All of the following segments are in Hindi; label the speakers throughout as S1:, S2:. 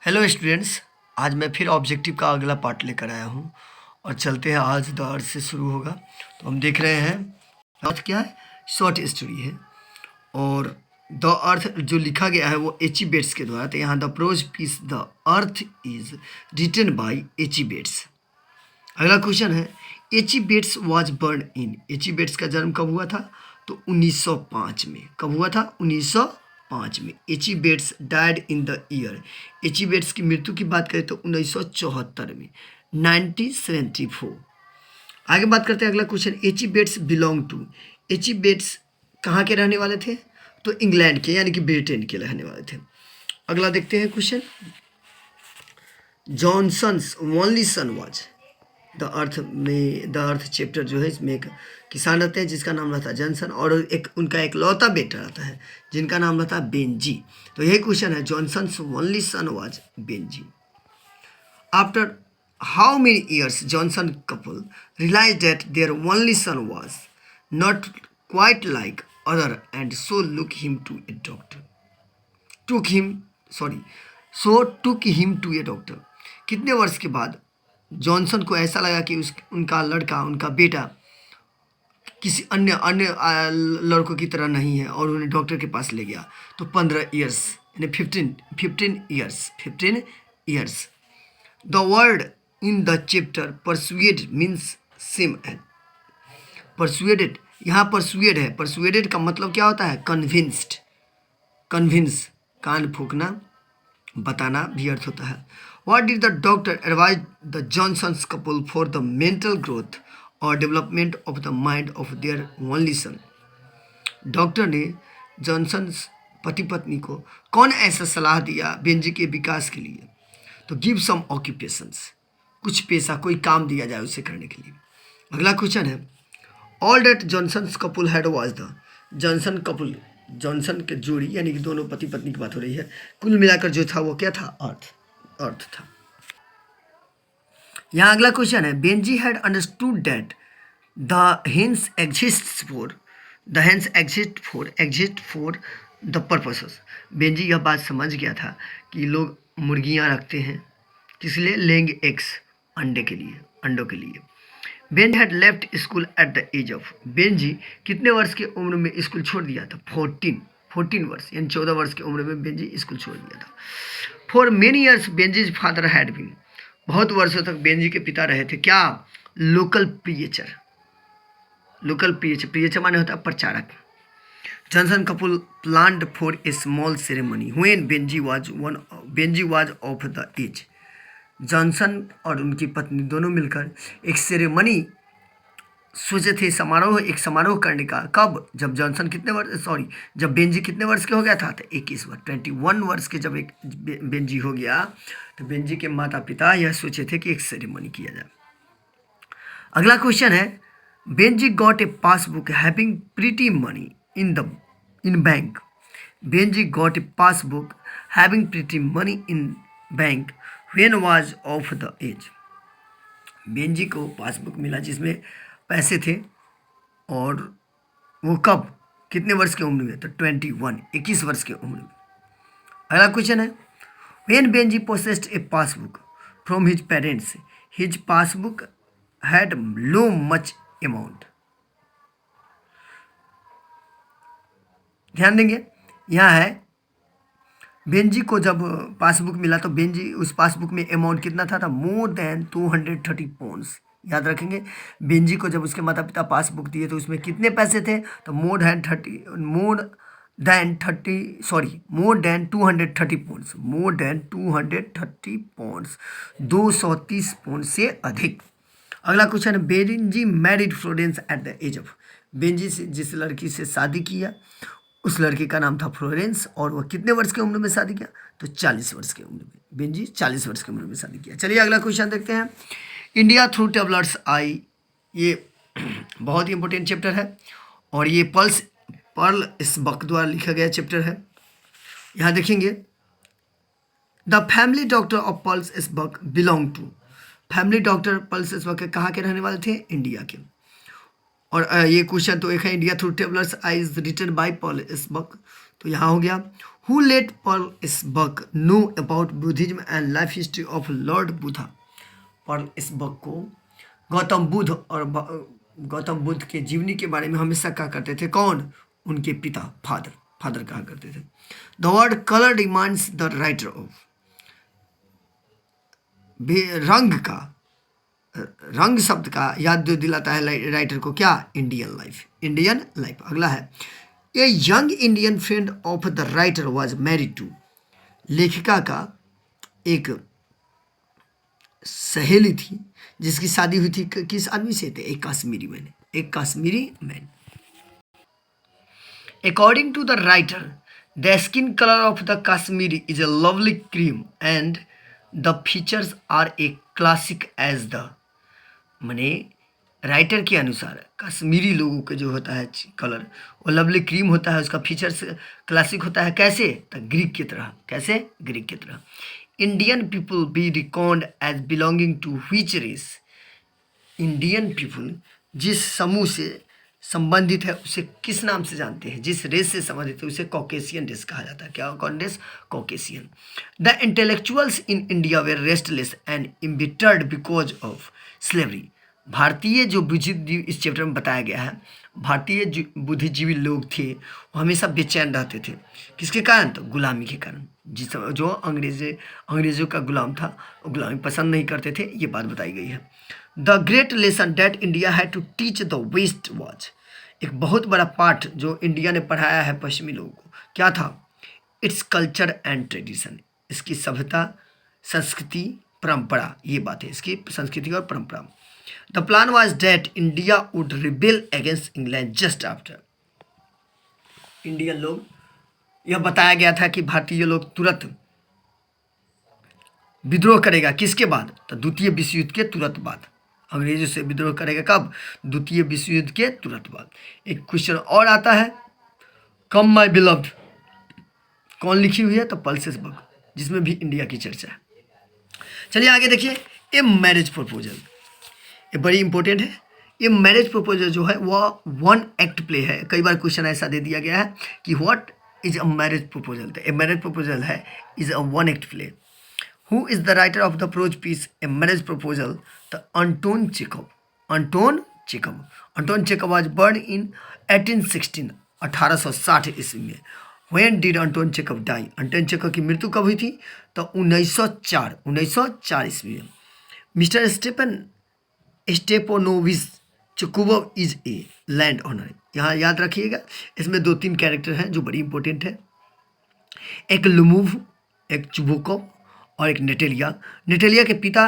S1: Hello students. आज मैं फिर ऑब्जेक्टिव का अगला पार्ट लेकर आया हूँ और चलते हैं। आज द अर्थ से शुरू होगा। तो हम देख रहे हैं अर्थ क्या है, शॉर्ट स्टोरी है। और द अर्थ जो लिखा गया है वो एच ई बेट्स के द्वारा। तो यहाँ the prose piece the earth is written by H E Bates. अगला क्वेश्चन है, H E Bates was born in. H E Bates का जन्म कब हुआ था? तो 1905 में। कब हुआ था? 1905 में। H E Bates died in the year. H E Bates की मृत्यु की बात करें तो 1974 में, 1974। आगे बात करते हैं। अगला question, H E Bates belong to. H E Bates कहाँ के रहने वाले थे? तो इंग्लैंड के, यानी कि ब्रिटेन के रहने वाले थे। अगला देखते हैं question, Johnson's only son was. The earth में, द अर्थ चैप्टर जो है इसमें एक किसान रहते हैं जिसका नाम रहता है जॉनसन, और एक उनका एक लौता बेटा रहता है जिनका नाम रहता है बेंजी। तो यही क्वेश्चन है, Johnson's only son was Benjy. After how many years Johnson couple realise that their only son was not quite like other and so look him to a doctor took him to a doctor. कितने वर्ष के बाद जॉनसन को ऐसा लगा कि उनका लड़का, उनका बेटा किसी अन्य अन्य लड़कों की तरह नहीं है, और उन्हें डॉक्टर के पास ले गया। तो 15 ईयर्स, यानी 15 years. The word in the chapter persuade means same as persuaded. यहाँ परसुएड है, परसुएडेड का मतलब क्या होता है? कन्विंस्ड। कन्विंस, कान फूकना, बताना भी अर्थ होता है। What did the doctor advise the Johnson's couple for the mental growth or development of the mind of their only son? Doctor ने जॉनसन पति पत्नी को कौन ऐसा सलाह दिया बेंजी के विकास के लिए? तो गिव सम ऑक्यूपेशंस, कुछ पेशा, कोई काम दिया जाए उसे करने के लिए। अगला क्वेश्चन है, all that Johnson couple had was the. Johnson couple, Johnson के जोड़ी यानी कि दोनों पति पत्नी की बात हो रही है, कुल मिलाकर जो था वो क्या था? अर्थ था। यहाँ अगला क्वेश्चन है, Benjy had understood that the hens exist for the purposes. Benjy यह बात समझ गया था कि लोग मुर्गियाँ रखते हैं किस लिए? लेंग एग्स, अंडे के लिए, अंडों के लिए। Benjy had left school at the age of. Benjy कितने वर्ष की उम्र में स्कूल छोड़ दिया था? 14 वर्ष, यानी 14 वर्ष की उम्र में बेंजी स्कूल छोड़ दिया था। For many years Benjy's father had been. बहुत वर्षों तक बेंजी के पिता रहे थे क्या? Local preacher. लोकल प्रीचर माने होता है प्रचारक। Johnson couple planned for a small ceremony when Benjy was of the age. Johnson और उनकी पत्नी दोनों मिलकर एक सेरेमनी सोचे थे, एक समारोह करने का। कब? जब जॉनसन जब बेंजी कितने वर्ष के हो गया था? तो 21 वर्ष, 21 वर्ष के जब एक बेंजी हो गया तो बेंजी के माता पिता यह सोचे थे कि एक सेरेमनी किया जाए। अगला क्वेश्चन है, Benjy got a passbook having pretty money in bank. Benjy got a passbook having pretty money in bank when was of the age. Benjy को पासबुक मिला जिसमें पैसे थे, और वो कब, कितने वर्ष की उम्र में? तो 21 वर्ष की उम्र में। अगला क्वेश्चन है, when Benji possessed A passbook from his parents his passbook had low much amount. ध्यान देंगे, यहाँ है बेंजी को जब पासबुक मिला तो बेंजी, उस पासबुक में अमाउंट कितना था? मोर देन 230 पाउंड्स। याद रखेंगे, बेंजी को जब उसके माता पिता पासबुक दिए तो उसमें कितने पैसे थे? तो more than 230 pounds. More than 230 pounds, 230 pound से अधिक। अगला क्वेश्चन है, Benjy married Florence at the age of. Benjy से जिस लड़की से शादी किया उस लड़की का नाम था फ्लोरेंस, और वह कितने वर्ष की उम्र में शादी किया? तो 40 वर्ष की उम्र में। बेंजी 40 वर्ष की उम्र में शादी किया। चलिए अगला क्वेश्चन देखते हैं, इंडिया थ्रू ट्रेवलर्स आई। ये बहुत ही इंपॉर्टेंट चैप्टर है और ये पर्ल स्बक द्वारा लिखा गया चैप्टर है। यहाँ देखेंगे, the family doctor of Pearl S Buck belong to. Family doctor Pearl S Buck कहाँ के रहने वाले थे? इंडिया के। और ये क्वेश्चन तो एक है, India through travellers eye is written by Paul S Buck. तो यहाँ हो गया, Who let Pearl Sbuck know about Buddhism and life history of Lord Buddha? Pearl Sbuck को गौतम बुद्ध के जीवनी के बारे में हमेशा कहा करते थे। कौन? उनके पिता, फादर कहा करते थे। The word colour reminds the writer of, रंग शब्द का याद जो दिलाता है राइटर को, क्या? Indian life. अगला है, a young Indian friend of the writer was married to, लेखिका का एक सहेली थी जिसकी शादी हुई थी किस आदमी से? थे एक Kashmiri man. According to the writer, the skin color of the Kashmiri is a lovely cream and the features are a classic as the, माने राइटर के अनुसार कश्मीरी लोगों का जो होता है कलर वो लवली क्रीम होता है, उसका फीचर्स क्लासिक होता है। कैसे? तो ग्रीक की तरह। कैसे? ग्रीक की तरह। Indian people be recorded as belonging to which race, Indian people जिस समूह से संबंधित है उसे किस नाम से जानते हैं? जिस रेस से संबंधित है उसे कॉकेशियन रेस कहा जाता है। क्या? कौन race? Caucasian. The intellectuals in India were restless and embittered because of slavery, भारतीय जो बुद्धिजीवी, इस चैप्टर में बताया गया है, भारतीय बुद्धिजीवी लोग थे वो हमेशा बेचैन रहते थे। किसके कारण? तो गुलामी के कारण। जो अंग्रेज़ों का गुलाम था वो गुलामी पसंद नहीं करते थे, ये बात बताई गई है। The great lesson that India had to teach the west was, एक बहुत बड़ा पाठ जो इंडिया ने पढ़ाया है पश्चिमी लोगों को, क्या था? इट्स कल्चर एंड ट्रेडिशन, इसकी सभ्यता, संस्कृति, परंपरा, ये बात है, इसकी संस्कृति और परंपरा। The plan was that India would rebel against England just after, Indian लोग, यह बताया गया था कि भारतीय लोग तुरंत विद्रोह करेगा। किसके बाद? तो द्वितीय विश्व युद्ध के तुरंत बाद अंग्रेजों से विद्रोह करेगा। कब? द्वितीय विश्व युद्ध के तुरंत बाद। एक क्वेश्चन और आता है, कम माय बिलव्ड कौन लिखी हुई है? तो पर्ल स्बक, जिसमें भी इंडिया की चर्चा है। चलिए आगे देखिए, ए मैरिज प्रपोजल, ये बड़ी इंपॉर्टेंट है। ये मैरिज प्रपोजल जो है वह वन एक्ट प्ले है। कई बार क्वेश्चन ऐसा दे दिया गया है कि what is a marriage proposal, तो ए मैरिज प्रपोजल है is a one act play. Who is the writer of the prose piece A Marriage Proposal? The Anton Chekhov. Anton Chekhov was born in 1816, 1860 ईस्वी में। When did Anton Chekhov die? Anton Chekhov की मृत्यु कब हुई थी? तो 1904 ईस्वी में। Mister Stepanovich Chekhov is a landowner, यहाँ याद रखिएगा, इसमें 2-3 कैरेक्टर हैं जो बड़ी इंपॉर्टेंट है। एक लुमूव, एक चुबुकोव और एक नेटेलिया के पिता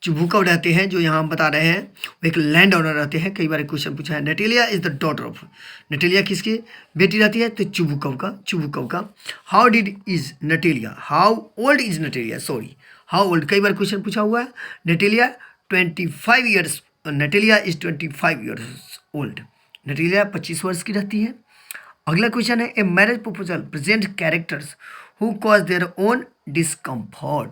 S1: चुबुकोव रहते हैं, जो यहाँ हम बता रहे हैं वो एक लैंड ऑनर रहते हैं। कई बार क्वेश्चन पूछा है, Natalia is the daughter of, Natalia किसकी बेटी रहती है? तो चुबुकोव का। How old is Natalia, how old, कई बार क्वेश्चन पूछा हुआ है। Natalia 25 years, Natalia is 25 years old, Natalia 25 वर्ष की रहती है। अगला क्वेश्चन है, a marriage proposal present characters who cause their own discomfort,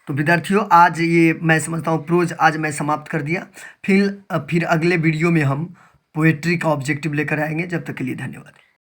S1: तो विद्यार्थियों आज ये मैं समझता हूँ प्रोज आज मैं समाप्त कर दिया। फिर अगले वीडियो में हम पोएट्री का ऑब्जेक्टिव लेकर आएंगे। जब तक के लिए धन्यवाद।